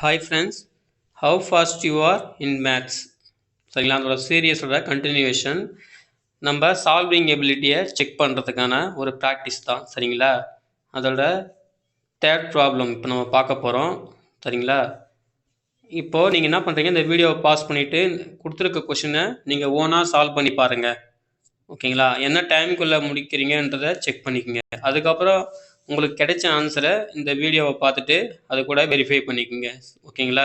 Hi friends, how fast you are in maths? சரிங்களா, அதோட சீரியஸோட continuation. நம்ம சால்விங் எபிலிட்டியை செக் பண்ணுறதுக்கான ஒரு ப்ராக்டிஸ் தான். சரிங்களா, அதோட தேர்ட் ப்ராப்ளம் இப்போ நம்ம பார்க்க போகிறோம். சரிங்களா, இப்போது நீங்கள் என்ன பண்ணுறீங்க, இந்த வீடியோவை பாஸ் பண்ணிவிட்டு கொடுத்துருக்க கொஷினை நீங்கள் ஓனாக சால்வ் பண்ணி பாருங்கள். ஓகேங்களா, என்ன டைமுக்குள்ளே முடிக்கிறீங்கன்றதை செக் பண்ணிக்கோங்க. அதுக்கப்புறம் உங்களுக்கு கிடைச்ச ஆன்சரை இந்த வீடியோவை பார்த்துட்டு அது கூட வெரிஃபை பண்ணிக்கோங்க. ஓகேங்களா,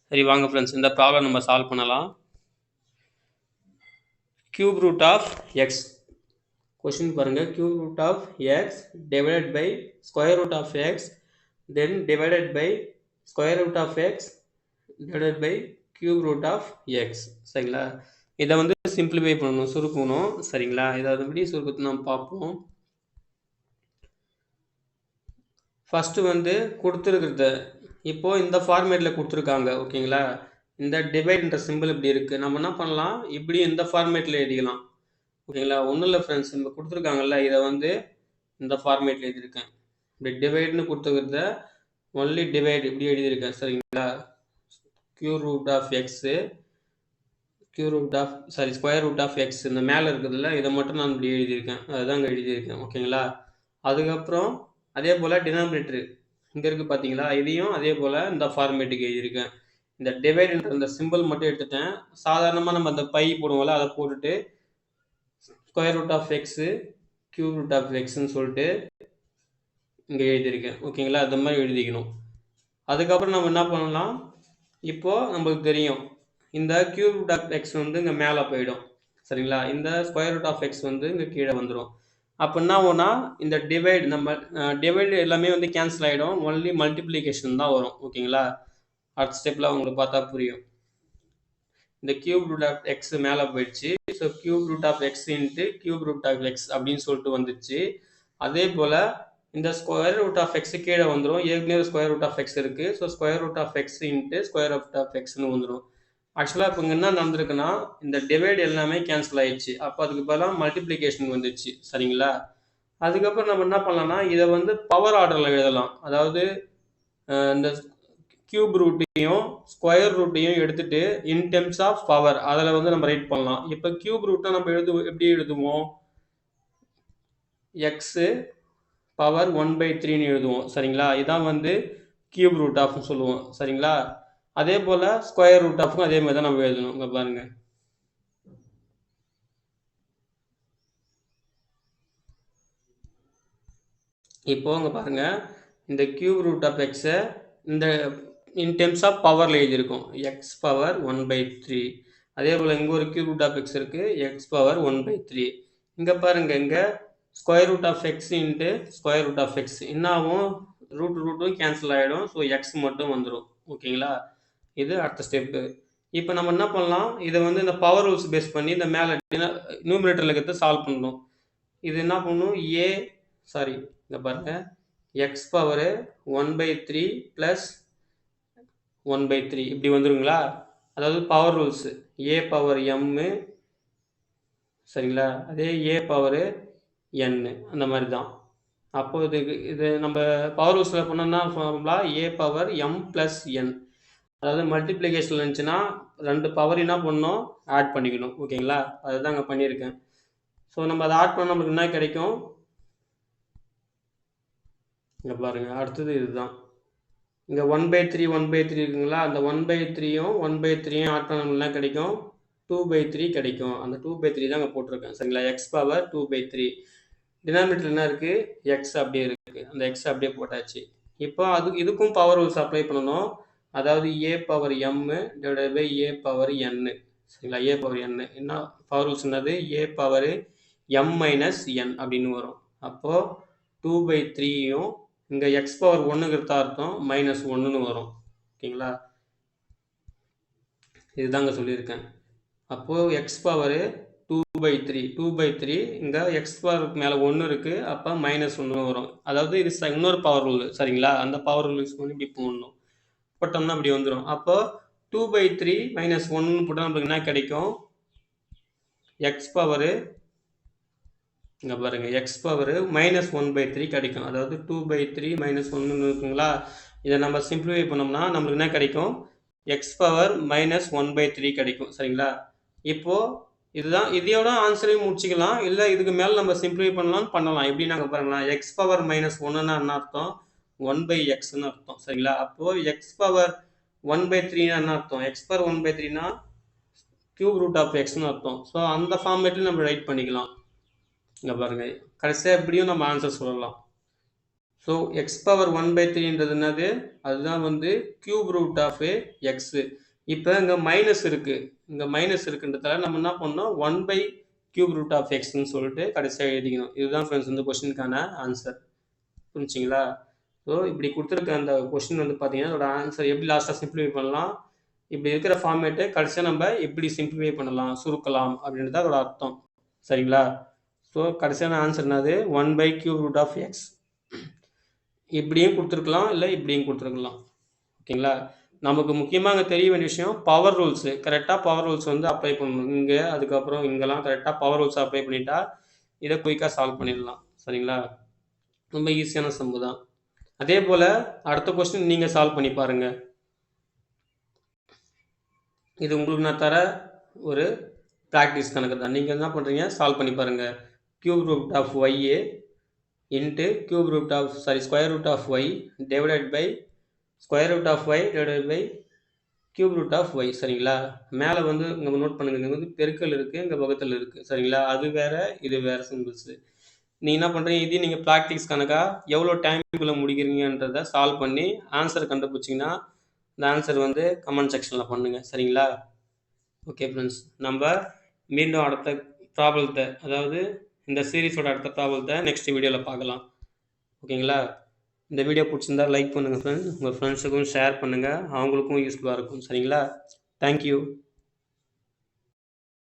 சரி வாங்க ஃப்ரெண்ட்ஸ், இந்த ப்ராப்ளம் நம்ம சால்வ் பண்ணலாம். Cube root of X question பாருங்கள். Cube root of X divided by square root of X then divided by square root of X divided by cube root of X. சரிங்களா, இதை வந்து simplify பண்ணணும், சுருக்கணும். சரிங்களா, இதை எப்படி சுருக்கத்தை நம்ம பார்ப்போம். ஃபஸ்ட்டு வந்து கொடுத்துருக்குறத இப்போது இந்த ஃபார்மேட்டில் கொடுத்துருக்காங்க. ஓகேங்களா, இந்த டிவைட்ன்ற சிம்பிள் இப்படி இருக்குது. நம்ம என்ன பண்ணலாம், இப்படி இந்த ஃபார்மேட்டில் எழுதிக்கலாம். ஓகேங்களா, ஒன்றும் இல்லை ஃப்ரெண்ட்ஸ், நம்ம கொடுத்துருக்காங்கல்ல, இதை வந்து இந்த ஃபார்மேட்டில் எழுதியிருக்கேன். இப்படி டிவைட்னு கொடுத்துருக்கிறத ஒன்லி டிவைட் இப்படி எழுதியிருக்கேன். சரிங்களா, cube root of x square root of x இந்த மேலே இருக்குதுல்ல, இதை மட்டும் நான் இப்படி எழுதியிருக்கேன். அதுதான் இங்கே எழுதியிருக்கேன். ஓகேங்களா, அதுக்கப்புறம் அதே போல் டினாமினேட்டரு இங்கே இருக்குது பார்த்தீங்களா, இதையும் அதே போல் இந்த ஃபார்மேட்டுக்கு எழுதியிருக்கேன். இந்த டிவைடுன்ற இந்த சிம்பிள் மட்டும் எடுத்துட்டேன். சாதாரணமாக நம்ம அந்த பை போடுவோம்ல, அதை போட்டுட்டு square root of X cube root of எக்ஸ்ன்னு சொல்லிட்டு இங்கே எழுதியிருக்கேன். ஓகேங்களா, அந்த மாதிரி எழுதிக்கணும். அதுக்கப்புறம் நம்ம என்ன பண்ணலாம், இப்போது நம்மளுக்கு தெரியும் இந்த கியூப் ரூட் ஆஃப் எக்ஸ் வந்து இங்கே மேலே போயிடும். சரிங்களா, இந்த ஸ்கொயர் ரூட் ஆஃப் எக்ஸ் வந்து இங்கே கீழே வந்துடும். அப்போ என்ன ஆகும்னா, இந்த டிவைட் நம்ம டிவைடு எல்லாமே வந்து கேன்சல் ஆகிடும், ஒன்லி மல்டிப்ளிகேஷன் தான் வரும். ஓகேங்களா, அடுத்த ஸ்டெப்பில் உங்களுக்கு பார்த்தா புரியும். இந்த கியூப் ரூட் ஆஃப் எக்ஸ் மேலே போயிடுச்சு. So cube root of x into cube root of x அப்படின்னு சொல்லிட்டு வந்துச்சு. அதே போல் இந்த ஸ்கொயர் ரூட் ஆஃப் எக்ஸ் கீழே வந்துடும். ஏற்கனவே ஸ்கொயர் ரூட் ஆஃப் எக்ஸ் இருக்குது. So square root of x into square root of எக்ஸ்னு வந்துடும். ஆக்சுவலாக இப்போ இங்கே என்ன நடந்திருக்குன்னா, இந்த டிவைட் எல்லாமே கேன்சல் ஆயிடுச்சு. அப்போ அதுக்கு பதிலாக மல்டிப்ளிகேஷன் வந்துச்சு. சரிங்களா, அதுக்கப்புறம் நம்ம என்ன பண்ணலாம்னா, இதை வந்து பவர் ஆர்டரில் எழுதலாம். அதாவது இந்த கியூப் ரூட்டையும் ஸ்கொயர் ரூட்டையும் எடுத்துட்டு இன் டெர்ம்ஸ் ஆஃப் பவர் அதில் வந்து நம்ம ரைட் பண்ணலாம். இப்போ கியூப் ரூட்டை நம்ம எப்படி எழுதுவோம், எக்ஸு பவர் 1/3ன்னு எழுதுவோம். சரிங்களா, இதான் வந்து கியூப் ரூட் ஆஃப்னு சொல்லுவோம். சரிங்களா, அதே போல் ஸ்கொயர் ரூட் ஆஃப்க்கும் அதே மாதிரி தான் நம்ம எழுதணும். இங்கே பாருங்கள், இப்போது இங்கே பாருங்கள், இந்த கியூப் ரூட் ஆஃப் எக்ஸை இந்த இன் டெர்ம்ஸ் ஆஃப் பவரில் எழுதியிருக்கோம், எக்ஸ் பவர் 1/3. அதே போல் இங்கே ஒரு கியூப் ரூட் ஆஃப் எக்ஸ் இருக்குது, எக்ஸ் பவர் 1/3. இங்கே பாருங்கள், இங்கே square root of x into square root of x என்ன ஆகும், ரூட்டும் கேன்சல் ஆகிடும். ஸோ எக்ஸ் மட்டும் வந்துடும். ஓகேங்களா, இது அடுத்த ஸ்டெப்பு. இப்போ நம்ம என்ன பண்ணலாம், இதை வந்து இந்த பவர் ரூல்ஸ் பேஸ் பண்ணி இந்த மேலே நியூமரேட்டரில் இருக்கிறத சால்வ் பண்ணணும். இது என்ன பண்ணணும், இங்கே பாருங்கள், எக்ஸ் பவரு 1/3 ப்ளஸ் 1/3 இப்படி வந்துருங்களா. அதாவது பவர் ரூல்ஸு ஏ பவர் எம்மு. சரிங்களா, அதே ஏ பவரு என்னு அந்த மாதிரி தான். அப்போது இது நம்ம பவர் ரூல்ஸில் பண்ணோம்னா ஃபார்முலா ஏ பவர் எம் ப்ளஸ் என். அதாவது மல்டிப்ளிகேஷன் இருந்துச்சுன்னா ரெண்டு பவர் என்ன பண்ணணும், ஆட் பண்ணிக்கணும். ஓகேங்களா, அதுதான் அங்கே பண்ணியிருக்கேன். ஸோ நம்ம அதை ஆட் பண்ண நம்மளுக்கு என்ன கிடைக்கும், இங்கே பாருங்கள், அடுத்தது இதுதான். இங்கே 1/3 இருக்குங்களா, அந்த 1/3யும் 1/3யும் ஆட் பண்ண நம்மளுக்கு என்ன கிடைக்கும், 2/3 கிடைக்கும். அந்த 2/3 தான் அங்கே போட்டிருக்கேன். சரிங்களா, எக்ஸ் பவர் 2/3. டினாமினேட்டர் என்ன இருக்குது, எக்ஸ் அப்படியே இருக்குது, அந்த எக்ஸ் அப்படியே போட்டாச்சு. இப்போ இதுக்கும் பவர் ரூல்ஸ் அப்ளை பண்ணணும். அதாவது A power M divided by A power N. சரிங்களா, ஏ பவர் என்னு என்ன பவர் ரூல்ஸ் என்னது, A power M minus N அப்படின்னு வரும். அப்போது 2/3யும் இங்கே எக்ஸ் பவர் 1ங்கிறதா அர்த்தம் -1ன்னு வரும். ஓகேங்களா, இதுதாங்க சொல்லியிருக்கேன். அப்போது எக்ஸ் பவர் 2/3 இங்கே எக்ஸ் பவருக்கு மேலே 1 இருக்குது, அப்போ -1 வரும். அதாவது இது இன்னொரு பவர் ரூல். சரிங்களா, அந்த பவர் ரூல் யூஸ் பண்ணி இப்படி போடணும். போட்டோம்னா இப்படி வந்துடும். அப்போ 2/3 -1 போட்டால் நம்மளுக்கு என்ன கிடைக்கும், எக்ஸ் பவரு இங்கே பாருங்கள், எக்ஸ் பவர் -1/3 கிடைக்கும். அதாவது 2/3 -1 இருக்குங்களா. இதை நம்ம சிம்பிளிஃபை பண்ணோம்னா நம்மளுக்கு என்ன கிடைக்கும், எக்ஸ் பவர் மைனஸ் 1/3 கிடைக்கும். சரிங்களா? இப்போது இதுதான் இதையோட ஆன்சரையும் முடிச்சிக்கலாம், இல்லை இதுக்கு மேலே நம்ம சிம்பிளிஃபை பண்ணலாம். எப்படி நாங்கள் பாருங்களேன், எக்ஸ் பவர் மைனஸ் ஒன்றுன்னா என்ன அர்த்தம், 1/xன்னு அர்த்தம். சரிங்களா? அப்போது எக்ஸ் பவர் 1/3னா என்ன அர்த்தம், எக்ஸ் பவர் 1/3னா கியூப் ரூட் ஆஃப் எக்ஸ்னு அர்த்தம். ஸோ அந்த ஃபார்மேட்டில் நம்ம ரைட் பண்ணிக்கலாம். இங்கே பாருங்கள், கடைசியாக எப்படியும் நம்ம ஆன்சர் சொல்லலாம். ஸோ எக்ஸ் பவர் 1/3ன்றது என்னது, அதுதான் வந்து கியூப் ரூட் ஆஃப் எக்ஸு. இப்போ இங்கே மைனஸ் இருக்குது, இங்கே மைனஸ் இருக்குன்றதால நம்ம என்ன பண்ணோம், 1/கியூப் ரூட் ஆஃப் எக்ஸ்ன்னு சொல்லிட்டு கடைசியாக எழுதிக்கணும். இதுதான் ஃப்ரெண்ட்ஸ் இந்த கொஸ்டினுக்கான ஆன்சர். புரிஞ்சிங்களா? ஸோ இப்படி கொடுத்துருக்க அந்த கொஸ்டின் வந்து பார்த்தீங்கன்னா அதோட ஆன்சர் எப்படி லாஸ்ட்டாக சிம்பிளிஃபை பண்ணலாம், இப்படி இருக்கிற ஃபார்மேட்டு கடைசியாக நம்ம எப்படி சிம்பிளிஃபை பண்ணலாம், சுருக்கலாம் அப்படின்றது அதோட அர்த்தம். சரிங்களா? ஸோ கடைசியான ஆன்சர் என்னது, 1/கியூப் ரூட் ஆஃப் எக்ஸ். இப்படியும் கொடுத்துருக்கலாம், இல்லை இப்படியும் கொடுத்துருக்கலாம். ஓகேங்களா? நமக்கு முக்கியமாக அங்கே தெரிய வேண்டிய விஷயம் பவர் ரூல்ஸு. கரெக்டாக பவர் ரூல்ஸ் வந்து அப்ளை பண்ணணும். இங்கே அதுக்கப்புறம் இங்கெல்லாம் கரெக்டாக பவர் ரூல்ஸ் அப்ளை பண்ணிட்டா இதை குயிக்காக சால்வ் பண்ணிடலாம். சரிங்களா? ரொம்ப ஈஸியான சம்பு தான். அதே போல் அடுத்த கொஸ்டின் நீங்கள் சால்வ் பண்ணி பாருங்கள். இது உங்களுக்கு நான் தர ஒரு ப்ராக்டிஸ் கணக்கு தான். நீங்கள் என்ன பண்ணுறீங்க, சால்வ் பண்ணி பாருங்கள். Cube root of y a into cube root of square root of y divided by square root of y divided by cube root of y. சரிங்களா? மேலே வந்து இங்கே நோட் பண்ணுங்க, இங்கே வந்து பெருக்கல் இருக்குது, இங்கே வகுத்தல் இருக்குது. சரிங்களா? அது வேறு இது வேறு சிம்பிள்ஸு. நீங்கள் என்ன பண்ணுறீங்க, இதையும் நீங்கள் ப்ராக்டிஸ் கணக்காக எவ்வளோ டைமுக்குள்ளே முடிக்கிறீங்கன்றதை சால்வ் பண்ணி ஆன்சர் கண்டுபிடிச்சிங்கன்னா இந்த ஆன்சர் வந்து கமெண்ட் செக்ஷனில் பண்ணுங்கள். சரிங்களா? ஓகே ஃப்ரெண்ட்ஸ், நம்ம மீண்டும் அடுத்த ப்ராப்ளத்தை, அதாவது இந்த சீரீஸோட அடுத்த ப்ராப்ளத்தை நெக்ஸ்ட் வீடியோவில் பார்க்கலாம். ஓகேங்களா? இந்த வீடியோ பிடிச்சிருந்தா லைக் பண்ணுங்கள் ஃப்ரெண்ட்ஸ், உங்கள் ஃப்ரெண்ட்ஸுக்கும் ஷேர் பண்ணுங்கள், அவங்களுக்கும் யூஸ்ஃபுல்லாக இருக்கும். சரிங்களா? தேங்க்யூ.